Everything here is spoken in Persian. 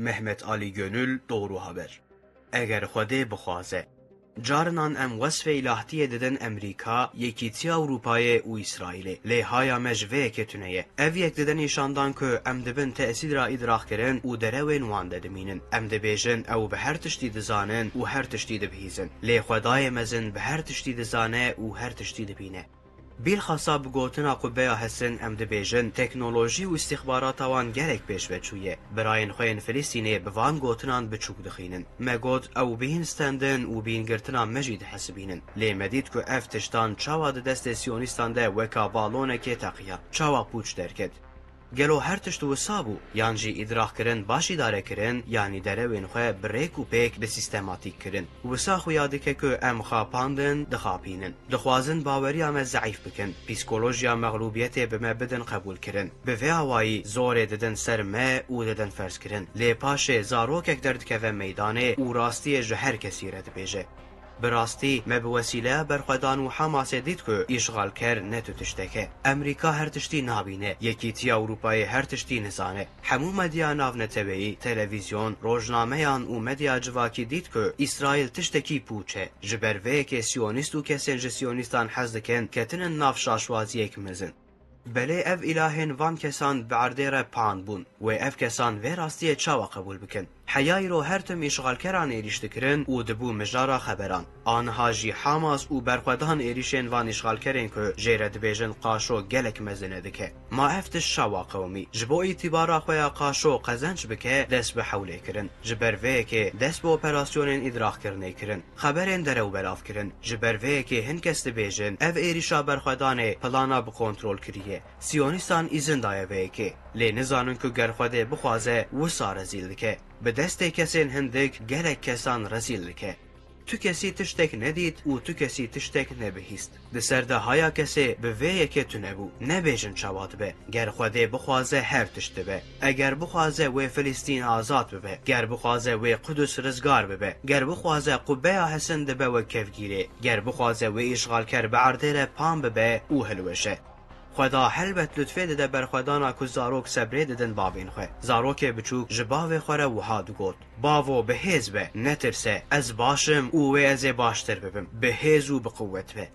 محمد علی گönül doğru haber. اگر خدا بخوازه جارنان ام وصف الهتی ددن امریکا یکیتی اروپای و اسرائیل لیهای مجوه کتونه او یک ددن ایشاندان که ام دبن تأثیر را ادراک کرن و دروین وان دمینن ام دبیجن او به هر تشتی دزانن و هر تشتی دبهیزن لی خدای مزن به هر تشتی دزانه و هر تشتی دبینه بالخاصة بگوتنا قبه حسن ام دبیجن تکنولوژی و استخبارات وان گرک پیش بچویه براین خوین فلسطینی بوان گوتنان بچوک دخینن مگود او بین ستندن و بین گرتنا مجید حسبینن لی مدید که افتشتان چاوا دست سیونیستان ده وکا بالونه که تقیه چاوا پوچ درکد گلو هر تشت وسابو یانجی ادراک کرن باشی داره کرن یعنی داره وین خواه بریک و پیک به سیستماتیک کرن وسا خویاده که ام خاپاندن دخاپینن دخوازن باوری ام ضعیف بکن پیسکولوژیا مغلوبیت به ما بدن قبول کرن به وی هوایی زور ددن سر ما و ددن فرض کرن لی پاشه زاروکک درد که و میدانه و راستی جهر کسی رد بیجه براستی ما بوسیله برخدان و حماس دید که اشغال کر نتو تشتکه امریکا هر تشتی نابینه یکیتی اروپای هر تشتی نزانه همو مدیا ناو نتوی تلویزیون روزنامه و مدیا جواکی دید که اسرائیل تشتکی پوچه جبروه که سیونیست و کسنج سیونیستان حزدکن کتن ناف شاشوازی یک مزن بله اف الهین وان کسان بعرده را پاند بون و اف کسان و راستی چاوا قبول بکن حیای رو هر تم اشغال کران ایریشت کرن و دبو مجارا خبران آنها جی حماس و برخودان ایریشن وان اشغال کرن که جیرد بیجن قاشو گلک مزنه دکه ما افتش شوا قومی جبو اعتبارا خویا قاشو قزنج بکه دست به حوله کرن جبروه که دست به اپراسیون ادراک کرنه کرن خبرین درو بلاف کرن جبروه که هنکست بیجن اف ایریشا برخودان پلانا بکنترول کریه سیونیستان ایزن دایوه که لی نزانن که گرخوده بخوازه و سارزیل دکه به دست کسین هندک گلک کسان رزیل دکه تو کسی تشتک ندید و تو کسی تشتک نبهیست ده سرده هایا کسی به ویه که تو نبو نبیجن چواد به گر خوده بخوازه هر تشته به اگر بخوازه و فلسطین آزاد ببه گر بخوازه و قدس رزگار ببه گر بخوازه قبه حسن ده به و کفگیره گر بخوازه و اشغال کر به عرده پام ببه او هلوشه خدا حلبت لطفه ده برخودانا که زاروک سبره ددن باوین خواه زاروک بچوک جباوه خوره و هاد گوت باوو به هیز به نترسه از باشم او از باشتر ببم به هیز و به قوت به